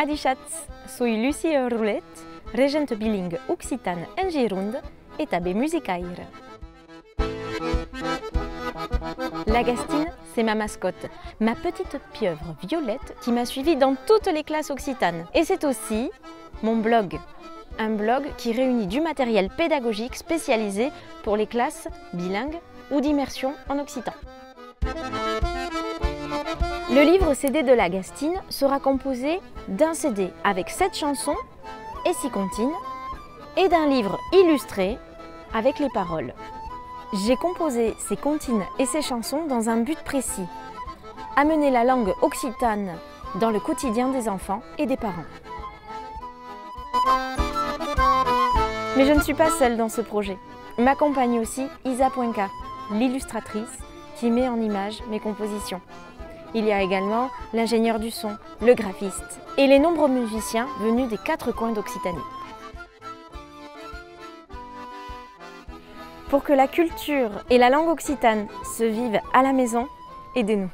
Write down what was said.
Adichat, soy Lucie Roulet, régente bilingue occitane en Gironde et tabé musicaire. L'Agastine, c'est ma mascotte, ma petite pieuvre violette qui m'a suivie dans toutes les classes occitanes. Et c'est aussi mon blog, un blog qui réunit du matériel pédagogique spécialisé pour les classes bilingues ou d'immersion en occitan. Le livre CD de l'Agastine sera composé d'un CD avec 7 chansons et 6 comptines et d'un livre illustré avec les paroles. J'ai composé ces comptines et ces chansons dans un but précis, amener la langue occitane dans le quotidien des enfants et des parents. Mais je ne suis pas seule dans ce projet. M'accompagne aussi Isa Poinca, l'illustratrice qui met en image mes compositions. Il y a également l'ingénieur du son, le graphiste et les nombreux musiciens venus des 4 coins d'Occitanie. Pour que la culture et la langue occitane se vivent à la maison, aidez-nous.